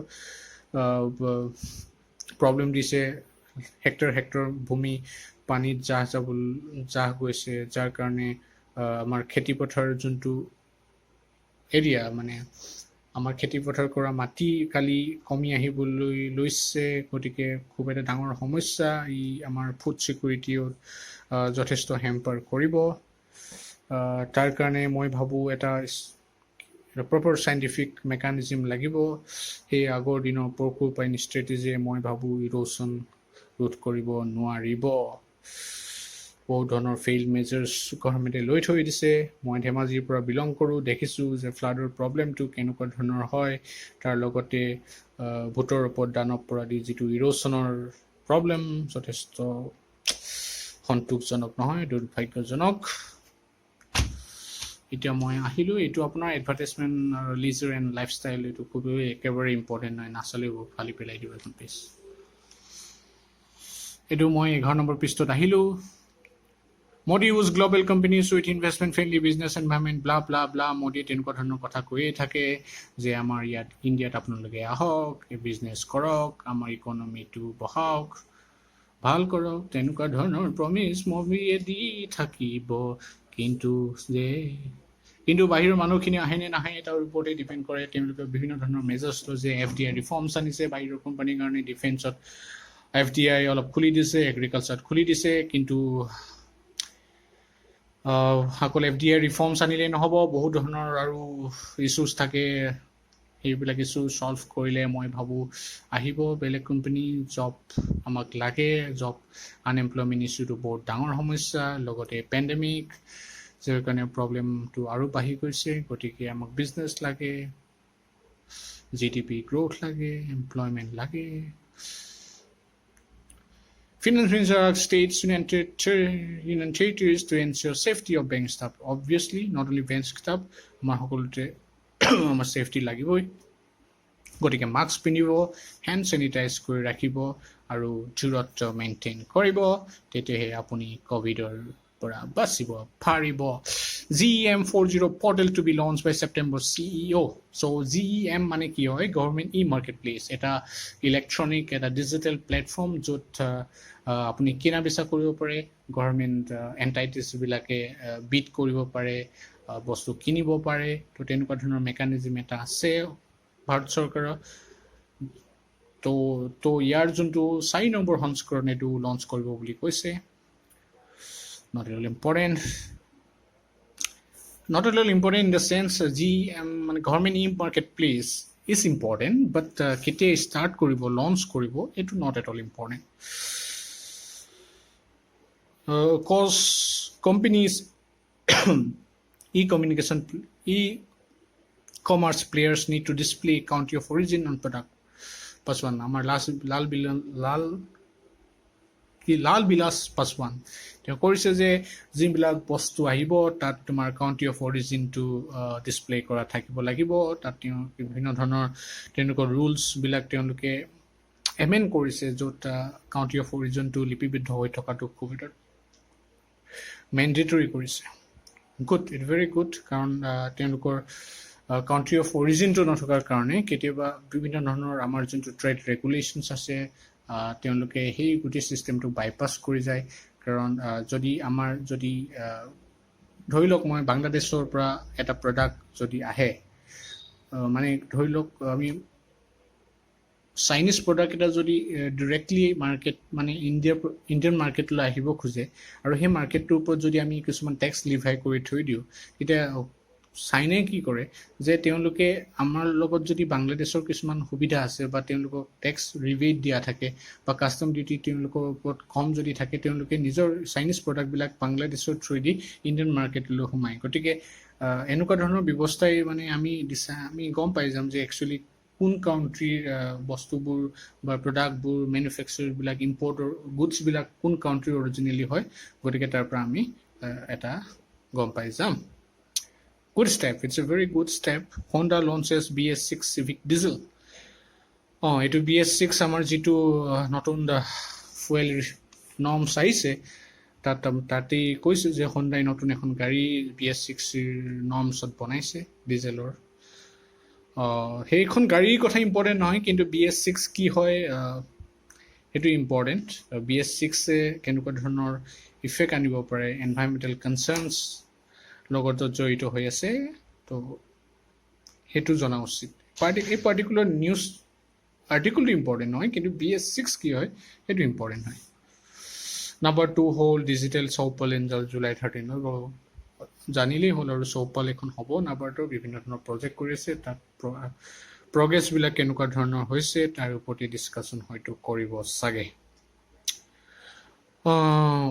problem this hectare ভূমি পানীত জাহ গৈছে যাৰ কাৰণে আমাৰ খেতি পথাৰ যোনটো এৰিয়া মানে আমাৰ খেতি পথাৰ কৰা মাটি কালি কমি আহিবলৈ লৈছে গতিকে খুব এটা ডাঙৰ সমস্যা ই আমাৰ ফুড সিকিউৰিটিও যথেষ্ট হেম্পাৰ কৰিব তাৰ কাৰণে মই ভাবো এটা proper scientific mechanism লাগিব সেই আগৰ দিনৰ porcupine strategy মই ভাবো erosion ৰোধ কৰিব নোৱাৰিব বহুত ধৰণৰ ফেইল মেজাৰ্ছ গভৰ্ণমেণ্টে লৈ থৈ দিছে মই ধেমাজিৰ পৰা বিলং কৰোঁ দেখিছোঁ যে ফ্লাডৰ প্ৰব্লেমটো কেনেকুৱা ধৰণৰ হয় তাৰ লগতে ভোটৰ ওপৰত দানৱ পৰা দি যিটো ইৰোশ্যনৰ প্ৰব্লেম যথেষ্ট সন্তোষজনক নহয় দুৰ্ভাগ্যজনক এতিয়া মই আহিলোঁ এইটো আপোনাৰ এডভাৰটাইজমেণ্ট লিজাৰ এণ্ড লাইফষ্টাইল এইটো খুবেই একেবাৰে ইম্পৰ্টেণ্ট নহয় নাচালেও ফালি পেলাই দিব এখন পেজ এইটো মই 11 নম্বৰ পৃষ্ঠাত আহিলোঁ Modi use global companies with investment friendly business environment blah blah blah Modi তেনেকুৱা ধৰণৰ কথা কৈয়ে থাকে যে আমাৰ ইয়াত ইণ্ডিয়াত আপোনালোকে আহক বিজনেছ কৰক আমাৰ ইকনমিটো বঢ়াওক ভাল কৰক তেনেকুৱা ধৰণৰ প্ৰমিস মবিয়ে দি থাকিব কিন্তু বাহিৰৰ মানুহখিনি আহেনে নাহে তাৰ ওপৰতে ডিপেণ্ড কৰে তেওঁলোকে বিভিন্ন ধৰণৰ মেজাৰ্ছ লৈছে FDI ৰিফৰ্মছ আনিছে বাহিৰৰ কোম্পানীৰ কাৰণে ডিফেন্সত FDI অলপ খুলি দিছে এগ্ৰিকালচাৰত খুলি দিছে কিন্তু সকল FDI ৰিফৰ্মছ আনিলে নহ'ব বহুত ধৰণৰ আৰু ইছ্যুজ থাকে সেইবিলাক ইছ্যু সলভ কৰিলে মই ভাবোঁ আহিব বেলেগ কোম্পানী জব আমাক লাগে জব আনএমপ্লয়মেণ্ট ইছ্যুটো বহুত ডাঙৰ সমস্যা লগতে পেণ্ডেমিক যাৰ কাৰণে প্ৰব্লেমটো আৰু বাঢ়ি গৈছে গতিকে আমাক বিজনেছ লাগে GDP গ্ৰ'থ লাগে এমপ্লয়মেণ্ট লাগে Finance Minister states Union Territories to ensure safety of bank staff. Obviously, not only bank staff, our safety lagiboi. Gotike mask pinnibo, hand sanitize kori rakhibo, aru durotto maintain koribo. Tetehe apuni COVID-or pora basibo, paribo. ZEM 40 portal to be launched by September CEO. So ZEM mane ki hoy government e-marketplace. Eta electronic, eta digital platform jot আপুনি কিনা বেচা কৰিব পাৰে government এণ্টাইটিছ বিলাকে beet কৰিব পাৰে বস্তু কিনিব পাৰে তো তেনেকুৱা ধৰণৰ মেকানিজম এটা আছে ভাৰত চৰকাৰৰ তো ইয়াৰ যোনটো 4 নম্বৰ সংস্কৰণ এইটো লঞ্চ কৰিব বুলি কৈছে not at all important in the sense মানে government E marketplace is important but কেতিয়া ষ্টাৰ্ট কৰিব লঞ্চ কৰিব এইটো not at all important cause companies e-commerce players need to display country of origin on product Paswan amar লাল বিলাস পাসৱান তেওঁ কৰিছে যে যিবিলাক বস্তু আহিব তাত তোমাৰ কাউন্ট্ৰি অফ অৰিজিনটো ডিসপ্লে কৰা থাকিব লাগিব তাত বিভিন্ন ধৰণৰ তেনেকুৱা ৰুলছ বিলাক তেওঁলোকে এমেন্ড কৰিছে য'ত কাউন্ট্ৰি অফ অৰিজিনটো লিপিবদ্ধ হৈ থকাটো খুব মেন্ডেটৰি কৰিছে গুড ইট ভেৰি গুড কাৰণ তেওঁলোকৰ কাউণ্ট্ৰি অফ অৰিজিনটো নথকাৰ কাৰণে কেতিয়াবা বিভিন্ন ধৰণৰ আমাৰ যোনটো ট্ৰেড ৰেগুলেশ্যনছ আছে তেওঁলোকে সেই গোটেই ছিষ্টেমটো বাইপাছ কৰি যায় কাৰণ যদি ধৰি লওক মই বাংলাদেশৰ পৰা এটা প্ৰডাক্ট যদি আহে মানে ধৰি লওক আমি চাইনিজ প্ৰডাক্ট এটা যদি ডিৰেক্টলি মাৰ্কেট মানে ইণ্ডিয়ান মাৰ্কেটলৈ আহিব খোজে আৰু সেই মাৰ্কেটটোৰ ওপৰত যদি আমি কিছুমান টেক্স লিভাই কৰি থৈ দিওঁ তেতিয়া চাইনাই কি কৰে যে তেওঁলোকে আমাৰ লগত যদি বাংলাদেশৰ কিছুমান সুবিধা আছে বা তেওঁলোকক টেক্স ৰিবেট দিয়া থাকে বা কাষ্টম ডিউটি তেওঁলোকৰ ওপৰত কম যদি থাকে তেওঁলোকে নিজৰ চাইনিজ প্ৰডাক্টবিলাক বাংলাদেশৰ থ্ৰুদি ইণ্ডিয়ান মাৰ্কেটলৈ সোমায় গতিকে এনেকুৱা ধৰণৰ ব্যৱস্থাই মানে আমি গম পাই যাম যে একচুৱেলি কোন কাউণ্ট্ৰিৰ বস্তুবোৰ বা প্ৰডাক্টবোৰ মেনুফেকচাৰবিলাক ইম্পৰ্টৰ গুডছবিলাক কোন কাউণ্ট্ৰিৰ অৰিজিনেলি হয় গতিকে তাৰ পৰা আমি এটা গম পাই যাম Good step. It's a very good step. Honda launches BS6 Civic Diesel. এইটো BS6 আমাৰ যিটো নতুন ফুয়েল নৰ্মছ আহিছে তাতেই কৈছে যে হণ্ডাই নতুন এখন গাড়ী BS6 নৰ্মছত বনাইছে ডিজেলৰ সেইখন গাড়ীৰ কথা ইম্পৰ্টেণ্ট নহয় কিন্তু BS6 কি হয় সেইটো ইম্পৰ্টেণ্ট BS6-এ কেনেকুৱা ধৰণৰ ইফেক্ট আনিব পাৰে এনভাইৰনমেণ্টেল কনচাৰ্নছ লগত জড়িত হৈ আছে তো সেইটো জনা উচিত এই পাৰ্টিকুলাৰ নিউজ আৰ্টিকলটো ইম্পৰ্টেণ্ট নহয় কিন্তু BS6 কি হয় সেইটো ইম্পৰ্টেণ্ট হয় নাম্বাৰ 2 হ'ল ডিজিটেল চৌপাল ইন জুলাই 13 জানিলেই হ'ল আৰু চৌপাল এখন হ'ব নাম্বাৰ 2 বিভিন্ন ধৰণৰ প্ৰজেক্ট কৰি আছে তাত প্ৰগ্ৰেছবিলাক কেনেকুৱা ধৰণৰ হৈছে তাৰ ওপৰতে ডিছকাশ্যন হয়তো কৰিব চাগে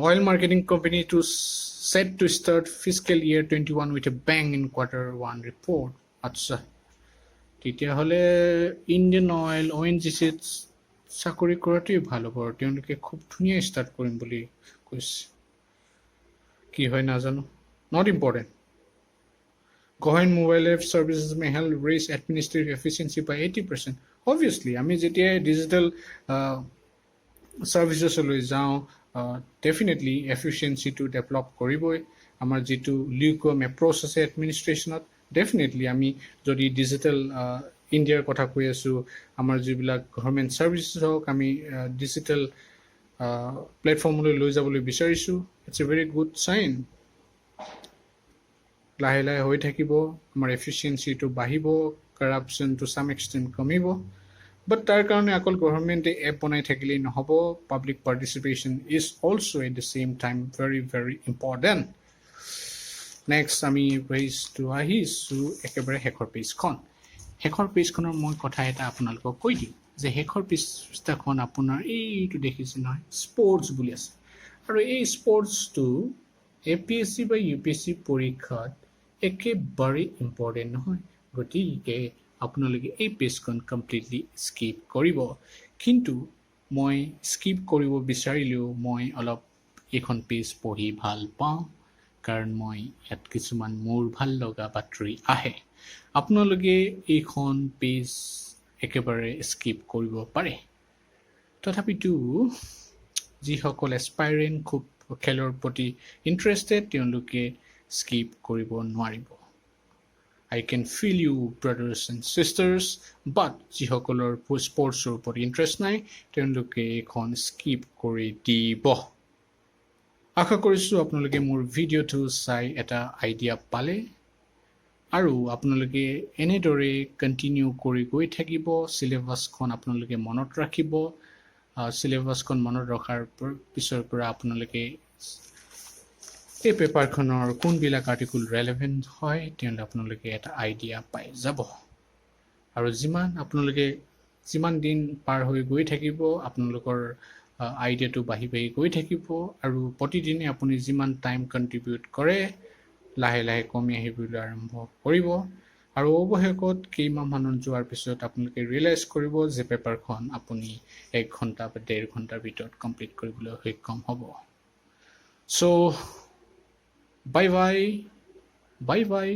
oil marketing company set to start fiscal year 21 with a bang in quarter 1 report. আচ্ছা তেতিয়াহ'লে ইণ্ডিয়ান অইল ONGC চাকৰি কৰাটোৱেই ভাল হ'ব আৰু তেওঁলোকে খুব ধুনীয়া ষ্টাৰ্ট কৰিম বুলি কৈছে কি হয় নাজানো not important Government mobile app services may help raise administrative efficiency by 80%. Obviously, আমি যেতিয়া ডিজিটেল ছাৰ্ভিচেছলৈ যাওঁ ডেফিনেটলি এফিচিয়েঞ্চিটো ডেভেলপ কৰিবই আমাৰ যিটো লিউকম এপ্ৰ'চ আছে এডমিনিষ্ট্ৰেশ্যনত ডেফিনেটলি আমি যদি ডিজিটেল ইণ্ডিয়াৰ কথা কৈ আছোঁ আমাৰ যিবিলাক গভৰ্ণমেণ্ট ছাৰ্ভিচেছ হওক আমি ডিজিটেল প্লেটফৰ্মলৈ লৈ যাবলৈ বিচাৰিছোঁ it's a very good sign লাহে লাহে হৈ থাকিব আমাৰ এফিচিয়েঞ্চিটো বাঢ়িব কৰাপশ্যন টু ছাম এক্সটেণ্ট কমিব বাট তাৰ কাৰণে অকল গভৰ্ণমেণ্টে এপ বনাই থাকিলেই নহ'ব public participation is also' at the same time very very important next আমি পেজটো আহিছোঁ একেবাৰে শেষৰ পেজখনৰ মই কথা এটা আপোনালোকক কৈ দিওঁ যে শেষৰ পৃষ্ঠাখন আপোনাৰ এইটো দেখিছে নহয় স্পৰ্টছ বুলি আছে আৰু এই স্পৰ্টছটো APSC বা UPSC পৰীক্ষাত একেবাৰে ইম্পৰ্টেণ্ট নহয় গতিকে আপোনালোকে এই পেজখন কমপ্লিটলি স্কিপ কৰিব কিন্তু মই স্কিপ কৰিব বিচাৰিলেও মই অলপ এইখন পেজ পঢ়ি ভাল পাওঁ কাৰণ মই ইয়াত কিছুমান মোৰ ভাল লগা বাতৰি আহে আপোনালোকে এইখন পেজ একেবাৰে স্কিপ কৰিব পাৰে তথাপিতো যিসকল এস্পাইৰেণ্ট খুব খেলৰ প্ৰতি ইণ্টাৰেষ্টেড তেওঁলোকে স্কিপ কৰিব নোৱাৰিব I can feel you brothers and sisters but যিসকলৰ স্পৰ্টছৰ ওপৰত ইণ্টাৰেষ্ট নাই তেওঁলোকে এইখন স্কিপ কৰি দিব আশা কৰিছোঁ আপোনালোকে মোৰ ভিডিঅ'টো চাই এটা আইডিয়া পালে আৰু আপোনালোকে এনেদৰে কণ্টিনিউ কৰি গৈ থাকিব চিলেবাছখন আপোনালোকে মনত ৰাখিব চিলেবাছখন মনত ৰখাৰ পিছৰ পৰা আপোনালোকে এই পেপাৰখনৰ কোনবিলাক আৰ্টিকল ৰেলেভেণ্ট হয় তেনেহ'লে আপোনালোকে এটা আইডিয়া পাই যাব আৰু যিমান দিন পাৰ হৈ গৈ থাকিব আপোনালোকৰ আইডিয়াটো বাঢ়ি বাঢ়ি গৈ থাকিব আৰু প্ৰতিদিনে আপুনি যিমান টাইম কণ্ট্ৰিবিউট কৰে লাহে লাহে কমি আহিবলৈ আৰম্ভ কৰিব আৰু অৱশেষত কেইমাহমান যোৱাৰ পিছত আপোনালোকে ৰিয়েলাইজ কৰিব যে পেপাৰখন আপুনি 1 ঘণ্টা বা 1.5 ঘণ্টাৰ ভিতৰত কমপ্লিট কৰিবলৈ সক্ষম হ'ব চ' Bye bye.